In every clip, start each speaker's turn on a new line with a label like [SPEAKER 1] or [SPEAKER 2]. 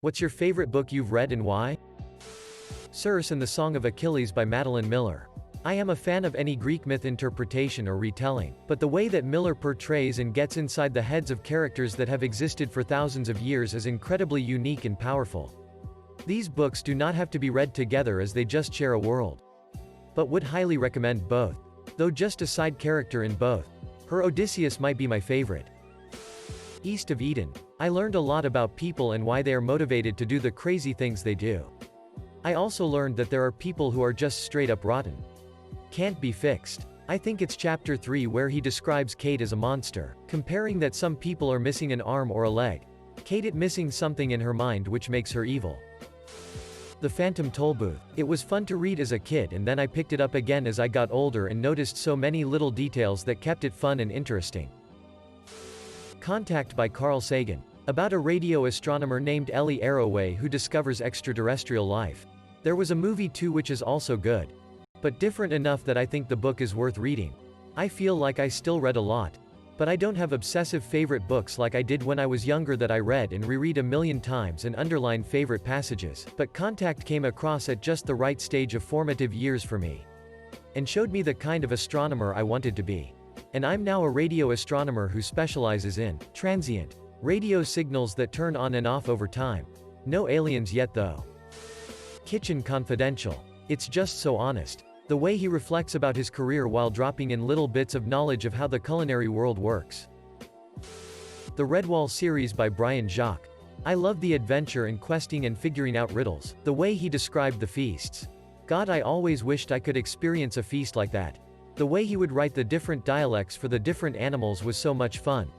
[SPEAKER 1] What's your favorite book you've read and why? Circe and the Song of Achilles by Madeline Miller. I am a fan of any Greek myth interpretation or retelling, but the way that Miller portrays and gets inside the heads of characters that have existed for thousands of years is incredibly unique and powerful. These books do not have to be read together as they just share a world. But would highly recommend both. Though just a side character in both. Her Odysseus might be my favorite. East of Eden. I learned a lot about people and why they are motivated to do the crazy things they do. I also learned that there are people who are just straight up rotten. Can't be fixed. I think it's chapter 3 where he describes Kate as a monster, comparing that some people are missing an arm or a leg. Kate missing something in her mind which makes her evil. The Phantom Tollbooth. It was fun to read as a kid and then I picked it up again as I got older and noticed so many little details that kept it fun and interesting. Contact by Carl Sagan. About a radio astronomer named Ellie Arroway who discovers extraterrestrial life. There was a movie too which is also good. But different enough that I think the book is worth reading. I feel like I still read a lot. But I don't have obsessive favorite books like I did when I was younger that I read and reread a million times and underline favorite passages. But Contact came across at just the right stage of formative years for me. And showed me the kind of astronomer I wanted to be. And I'm now a radio astronomer who specializes in transient radio signals that turn on and off over time. No aliens yet though. Kitchen Confidential. It's just so honest. The way he reflects about his career while dropping in little bits of knowledge of how the culinary world works. The Redwall series by Brian Jacques. I love the adventure and questing and figuring out riddles. The way he described the feasts. God, I always wished I could experience a feast like that. The way he would write the different dialects for the different animals was so much fun.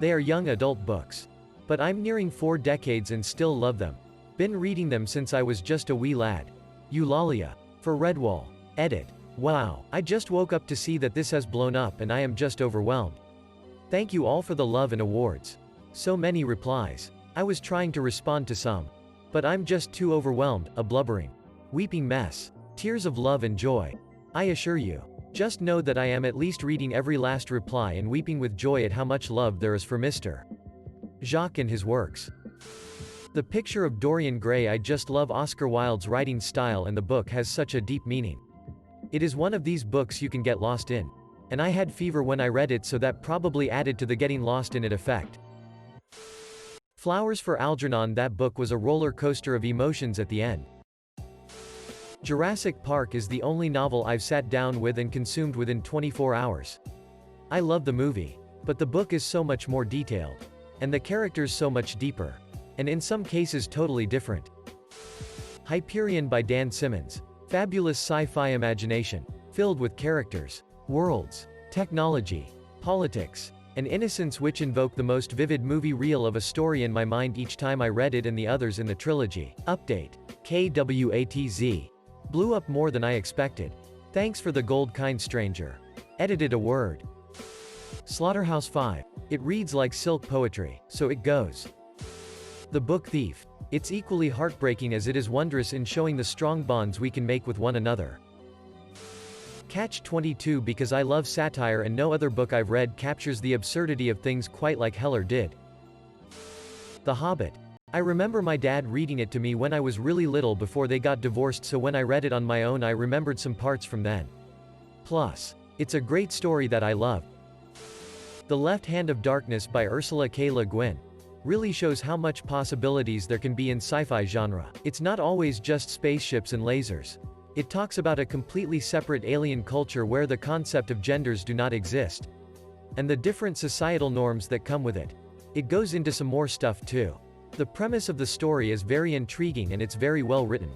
[SPEAKER 1] They are young adult books. But I'm nearing 4 decades and still love them. Been reading them since I was just a wee lad. Eulalia. For Redwall. Edit. Wow, I just woke up to see that this has blown up and I am just overwhelmed. Thank you all for the love and awards. So many replies. I was trying to respond to some. But I'm just too overwhelmed, a blubbering, weeping mess. Tears of love and joy. I assure you. Just know that I am at least reading every last reply and weeping with joy at how much love there is for Mr. Jacques and his works. The Picture of Dorian Gray. I just love Oscar Wilde's writing style and the book has such a deep meaning. It is one of these books you can get lost in. And I had fever when I read it, so that probably added to the getting lost in it effect. Flowers for Algernon. That book was a roller coaster of emotions at the end. Jurassic Park is the only novel I've sat down with and consumed within 24 hours. I love the movie. But the book is so much more detailed. And the characters so much deeper. And in some cases totally different. Hyperion by Dan Simmons. Fabulous sci-fi imagination. Filled with characters, worlds, technology, politics, and innocence which invoke the most vivid movie reel of a story in my mind each time I read it and the others in the trilogy. Update. KWATZ. Blew up more than I expected. Thanks for the gold, kind stranger. Edited a word. Slaughterhouse-Five. It reads like silk poetry, so it goes. The Book Thief. It's equally heartbreaking as it is wondrous in showing the strong bonds we can make with one another. Catch-22. Because I love satire and no other book I've read captures the absurdity of things quite like Heller did. The Hobbit. I remember my dad reading it to me when I was really little before they got divorced, so when I read it on my own I remembered some parts from then. Plus, it's a great story that I love. The Left Hand of Darkness by Ursula K. Le Guin. Really shows how much possibilities there can be in sci-fi genre. It's not always just spaceships and lasers. It talks about a completely separate alien culture where the concept of genders do not exist. And the different societal norms that come with it. It goes into some more stuff too. The premise of the story is very intriguing and it's very well written.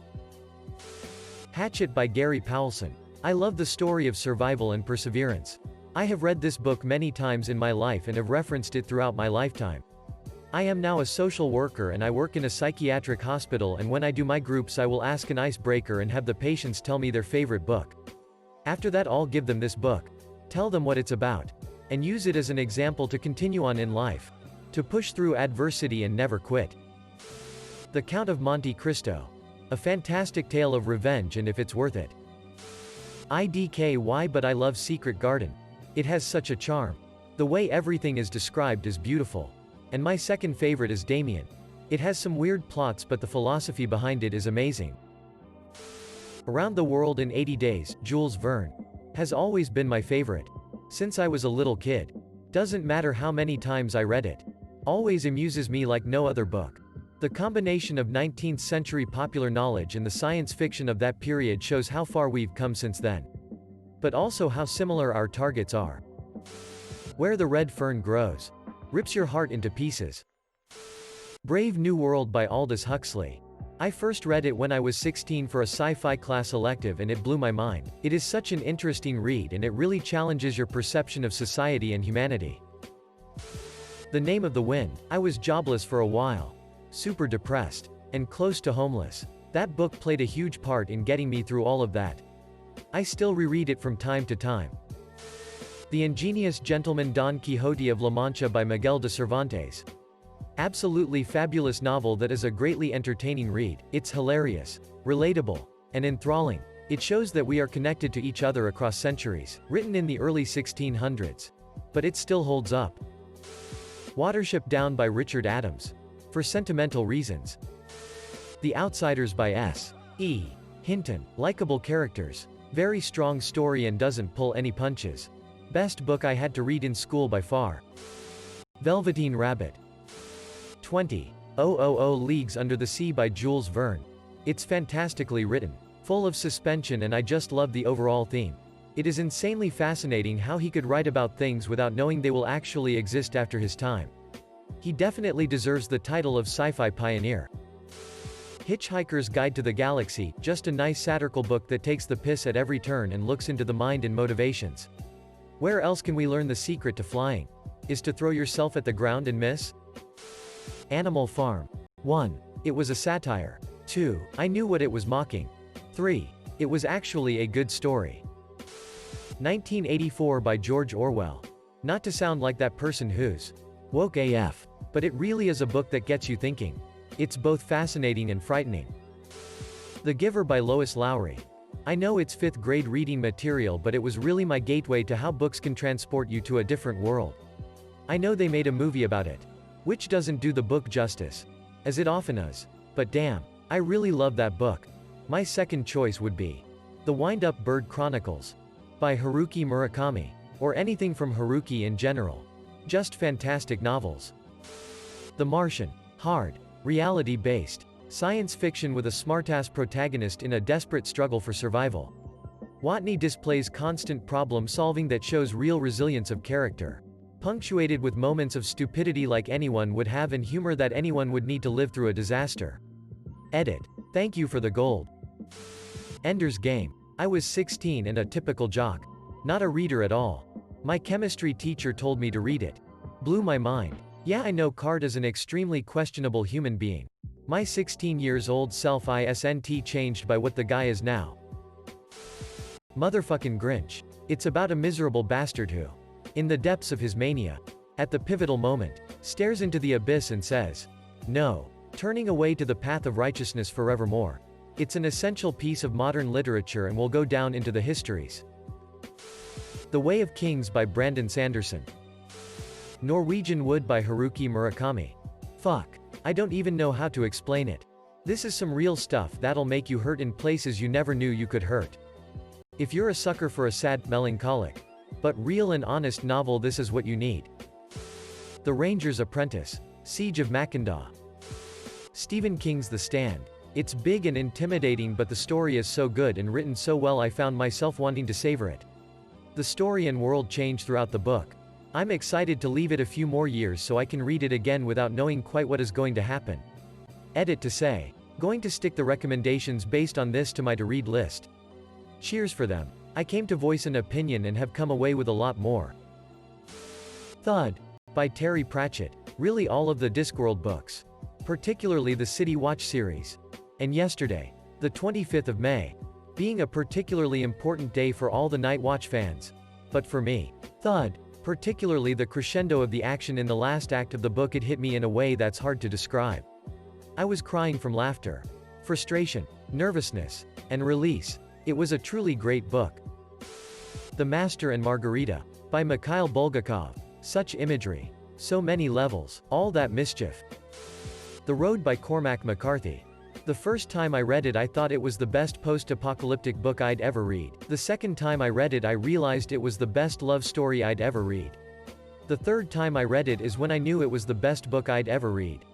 [SPEAKER 1] Hatchet by Gary Powelson. I love the story of survival and perseverance. I have read this book many times in my life and have referenced it throughout my lifetime. I am now a social worker and I work in a psychiatric hospital, and when I do my groups I will ask an icebreaker and have the patients tell me their favorite book. After that I'll give them this book. Tell them what it's about. And use it as an example to continue on in life. To push through adversity and never quit. The Count of Monte Cristo. A fantastic tale of revenge and if it's worth it. IDKY. But I love Secret Garden. It has such a charm. The way everything is described is beautiful. And my second favorite is Damien. It has some weird plots, but the philosophy behind it is amazing. Around the World in 80 Days, Jules Verne, has always been my favorite. Since I was a little kid. Doesn't matter how many times I read it. Always amuses me like no other book. The combination of 19th century popular knowledge and the science fiction of that period shows how far we've come since then. But also how similar our targets are. Where the Red Fern Grows. Rips your heart into pieces. Brave New World by Aldous Huxley. I first read it when I was 16 for a sci-fi class elective and it blew my mind. It is such an interesting read and it really challenges your perception of society and humanity. The Name of the Wind. I was jobless for a while. Super depressed. And close to homeless. That book played a huge part in getting me through all of that. I still reread it from time to time. The Ingenious Gentleman Don Quixote of La Mancha by Miguel de Cervantes. Absolutely fabulous novel that is a greatly entertaining read. It's hilarious, relatable, and enthralling. It shows that we are connected to each other across centuries. Written in the early 1600s. But it still holds up. Watership Down by Richard Adams. For sentimental reasons. The Outsiders by S. E. Hinton. Likeable characters. Very strong story and doesn't pull any punches. Best book I had to read in school by far. Velveteen Rabbit. 20,000 Leagues Under the Sea by Jules Verne. It's fantastically written. Full of suspension and I just love the overall theme. It is insanely fascinating how he could write about things without knowing they will actually exist after his time. He definitely deserves the title of sci-fi pioneer. Hitchhiker's Guide to the Galaxy, just a nice satirical book that takes the piss at every turn and looks into the mind and motivations. Where else can we learn the secret to flying? Is to throw yourself at the ground and miss? Animal Farm. 1. It was a satire. 2. I knew what it was mocking. 3. It was actually a good story. 1984 by George Orwell. Not to sound like that person who's woke AF, but it really is a book that gets you thinking. It's both fascinating and frightening. The Giver by Lois Lowry. I know it's 5th grade reading material, but it was really my gateway to how books can transport you to a different world. I know they made a movie about it, which doesn't do the book justice, as it often does. But damn, I really love that book. My second choice would be The Wind-Up Bird Chronicles by Haruki Murakami, or anything from Haruki in general. Just fantastic novels. The Martian. Hard, reality-based science fiction with a smartass protagonist in a desperate struggle for survival. Watney displays constant problem-solving that shows real resilience of character. Punctuated with moments of stupidity like anyone would have and humor that anyone would need to live through a disaster. Edit. Thank you for the gold. Ender's Game. I was 16 and a typical jock. Not a reader at all. My chemistry teacher told me to read it. Blew my mind. Yeah, I know Card is an extremely questionable human being. My 16 years old self isn't changed by what the guy is now. Motherfucking Grinch. It's about a miserable bastard who, in the depths of his mania, at the pivotal moment, stares into the abyss and says, no, turning away to the path of righteousness forevermore. It's an essential piece of modern literature and will go down into the histories. The Way of Kings by Brandon Sanderson. Norwegian Wood by Haruki Murakami. Fuck. I don't even know how to explain it. This is some real stuff that'll make you hurt in places you never knew you could hurt. If you're a sucker for a sad, melancholic, but real and honest novel, this is what you need. The Ranger's Apprentice. Siege of Mackinac. Stephen King's The Stand. It's big and intimidating, but the story is so good and written so well I found myself wanting to savor it. The story and world change throughout the book. I'm excited to leave it a few more years so I can read it again without knowing quite what is going to happen. Edit to say. Going to stick the recommendations based on this to my to-read list. Cheers for them. I came to voice an opinion and have come away with a lot more. Thud. By Terry Pratchett. Really all of the Discworld books. Particularly the City Watch series. And yesterday, the 25th of May, being a particularly important day for all the Night Watch fans. But for me, Thud. Particularly the crescendo of the action in the last act of the book, it hit me in a way that's hard to describe. I was crying from laughter, frustration, nervousness, and release. It was a truly great book. The Master and Margarita. By Mikhail Bulgakov. Such imagery. So many levels. All that mischief. The Road by Cormac McCarthy. The first time I read it I thought it was the best post-apocalyptic book I'd ever read. The second time I read it I realized it was the best love story I'd ever read. The third time I read it is when I knew it was the best book I'd ever read.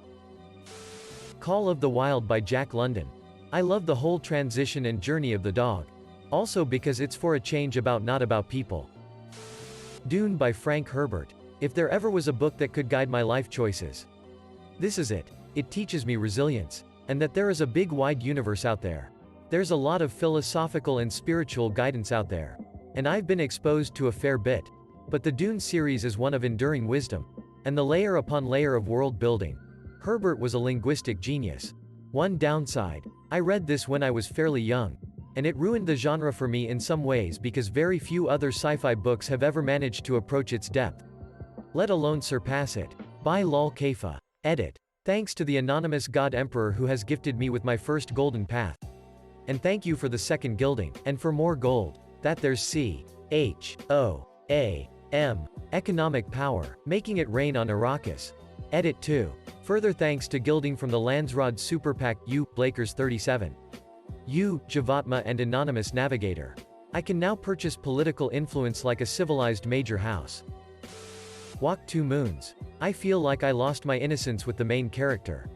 [SPEAKER 1] Call of the Wild by Jack London. I love the whole transition and journey of the dog. Also because it's for a change not about people. Dune by Frank Herbert. If there ever was a book that could guide my life choices, this is it. It teaches me resilience. And that there is a big wide universe out there. There's a lot of philosophical and spiritual guidance out there. And I've been exposed to a fair bit. But the Dune series is one of enduring wisdom. And the layer upon layer of world building. Herbert was a linguistic genius. One downside. I read this when I was fairly young. And it ruined the genre for me in some ways because very few other sci-fi books have ever managed to approach its depth, let alone surpass it. By Lal Kaifa. Edit. Thanks to the anonymous God Emperor who has gifted me with my first golden path. And thank you for the second gilding, and for more gold. That there's C-H-O-A-M. Economic power, making it rain on Arrakis. Edit 2. Further thanks to gilding from the Landsrod Super PAC, U, Blakers 37. U, Javatma and Anonymous Navigator. I can now purchase political influence like a civilized major house. Walk 2 Moons. I feel like I lost my innocence with the main character.